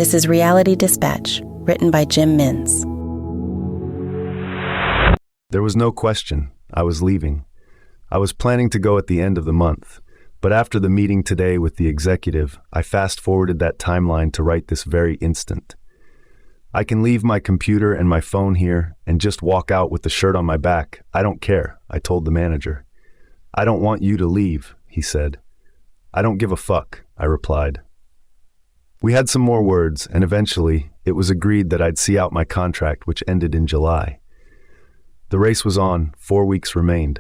This is Reality Dispatch, written by Jim Mintz. There was no question. I was leaving. I was planning to go at the end of the month, but after the meeting today with the executive, I fast-forwarded that timeline to write this very instant. I can leave my computer and my phone here and just walk out with the shirt on my back. I don't care, I told the manager. I don't want you to leave, he said. I don't give a fuck, I replied. We had some more words, and eventually, it was agreed that I'd see out my contract, which ended in July. The race was on, 4 weeks remained.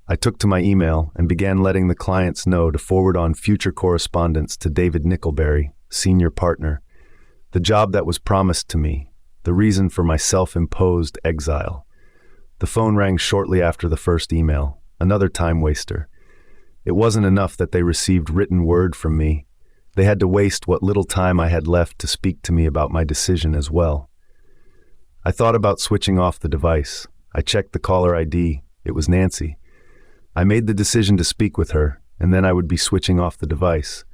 I took to my email and began letting the clients know to forward on future correspondence to David Nickelberry, senior partner. The job that was promised to me, the reason for my self-imposed exile. The phone rang shortly after the first email, another time waster. It wasn't enough that they received written word from me. They had to waste what little time I had left to speak to me about my decision as well. I thought about switching off the device. I checked the caller ID. It was Nancy. I made the decision to speak with her, and then I would be switching off the device.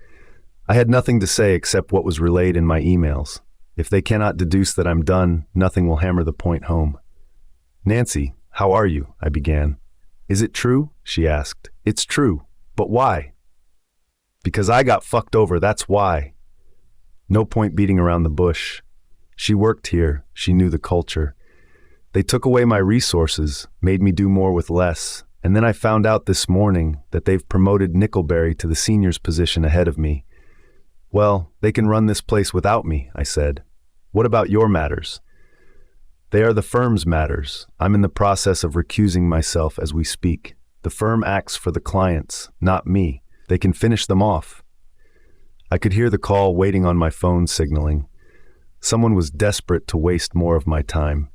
I had nothing to say except what was relayed in my emails. If they cannot deduce that I'm done, nothing will hammer the point home. Nancy, how are you? I began. Is it true? She asked. It's true. But why? Because I got fucked over, that's why. No point beating around the bush. She worked here, she knew the culture. They took away my resources, made me do more with less, and then I found out this morning that they've promoted Nickelberry to the seniors position ahead of me. Well, they can run this place without me, I said. What about your matters? They are the firm's matters. I'm in the process of recusing myself as we speak. The firm acts for the clients, not me. They can finish them off. I could hear the call waiting on my phone signaling. Someone was desperate to waste more of my time.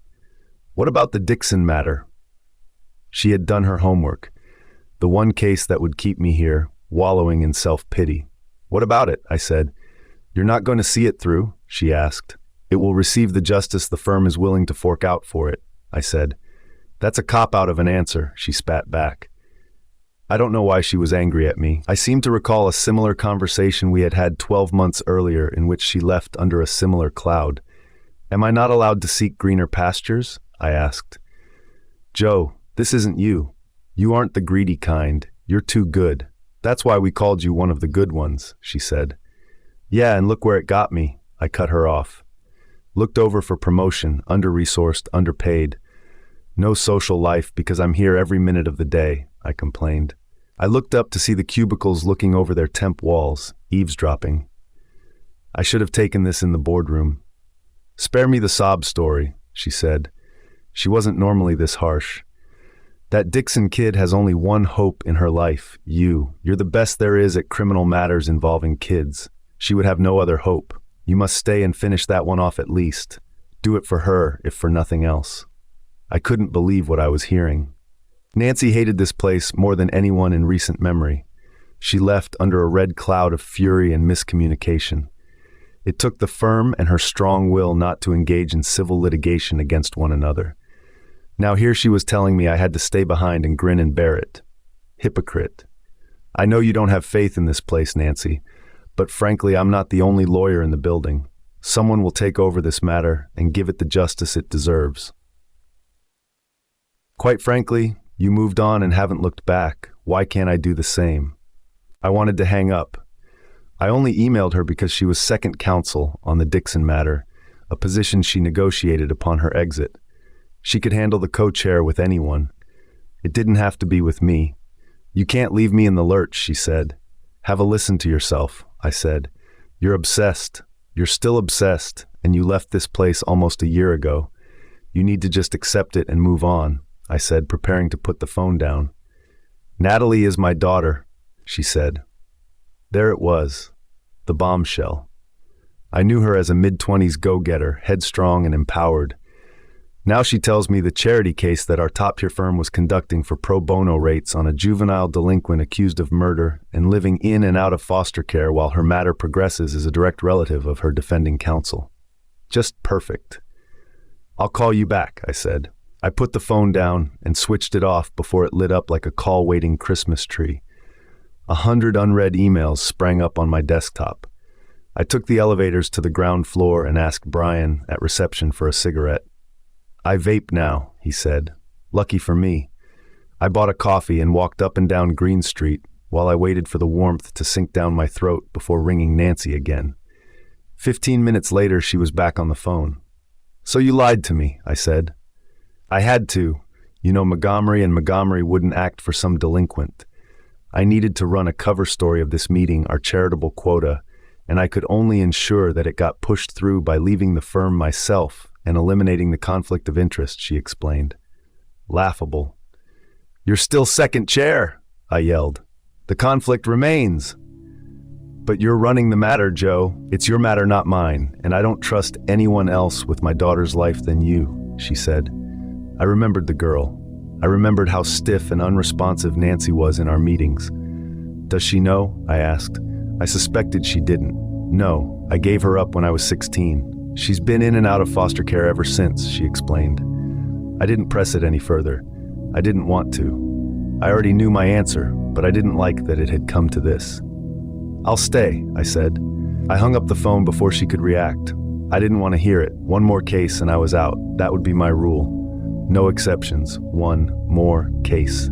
What about the Dixon matter? She had done her homework. The one case that would keep me here, wallowing in self-pity. What about it? I said. You're not going to see it through, she asked. It will receive the justice the firm is willing to fork out for it, I said. That's a cop-out of an answer, she spat back. I don't know why she was angry at me. I seem to recall a similar conversation we had had 12 months earlier in which she left under a similar cloud. Am I not allowed to seek greener pastures? I asked. Joe, this isn't you. You aren't the greedy kind. You're too good. That's why we called you one of the good ones, she said. Yeah, and look where it got me. I cut her off. Looked over for promotion, under-resourced, underpaid. No social life because I'm here every minute of the day, I complained. I looked up to see the cubicles looking over their temp walls, eavesdropping. I should have taken this in the boardroom. Spare me the sob story, she said. She wasn't normally this harsh. That Dixon kid has only one hope in her life, you. You're the best there is at criminal matters involving kids. She would have no other hope. You must stay and finish that one off at least. Do it for her, if for nothing else. I couldn't believe what I was hearing. Nancy hated this place more than anyone in recent memory. She left under a red cloud of fury and miscommunication. It took the firm and her strong will not to engage in civil litigation against one another. Now here she was telling me I had to stay behind and grin and bear it. Hypocrite. I know you don't have faith in this place, Nancy, but frankly, I'm not the only lawyer in the building. Someone will take over this matter and give it the justice it deserves. Quite frankly, you moved on and haven't looked back. Why can't I do the same? I wanted to hang up. I only emailed her because she was second counsel on the Dixon matter, a position she negotiated upon her exit. She could handle the co-chair with anyone. It didn't have to be with me. You can't leave me in the lurch, she said. Have a listen to yourself, I said. You're obsessed. You're still obsessed, and you left this place almost a year ago. You need to just accept it and move on, I said, preparing to put the phone down. Natalie is my daughter, she said. There it was, the bombshell. I knew her as a mid-20s go-getter, headstrong and empowered. Now she tells me the charity case that our top-tier firm was conducting for pro bono rates on a juvenile delinquent accused of murder and living in and out of foster care while her matter progresses is a direct relative of her defending counsel. Just perfect. I'll call you back, I said. I put the phone down and switched it off before it lit up like a call-waiting Christmas tree. 100 unread emails sprang up on my desktop. I took the elevators to the ground floor and asked Brian at reception for a cigarette. "I vape now," he said. Lucky for me. I bought a coffee and walked up and down Green Street while I waited for the warmth to sink down my throat before ringing Nancy again. 15 minutes later, she was back on the phone. "So you lied to me," I said. "I had to. You know, Montgomery wouldn't act for some delinquent. I needed to run a cover story of this meeting, our charitable quota, and I could only ensure that it got pushed through by leaving the firm myself and eliminating the conflict of interest," she explained. Laughable. "You're still second chair," I yelled. "The conflict remains." "But you're running the matter, Joe. It's your matter, not mine, and I don't trust anyone else with my daughter's life than you," she said. I remembered the girl. I remembered how stiff and unresponsive Nancy was in our meetings. "Does she know?" I asked. I suspected she didn't. "No, I gave her up when I was 16. She's been in and out of foster care ever since," she explained. I didn't press it any further. I didn't want to. I already knew my answer, but I didn't like that it had come to this. "I'll stay," I said. I hung up the phone before she could react. I didn't want to hear it. One more case and I was out. That would be my rule. No exceptions. One more case.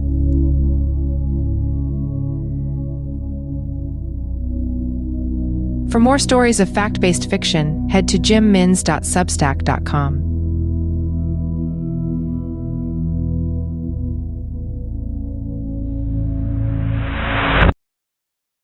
For more stories of fact-based fiction, head to jimmins.substack.com.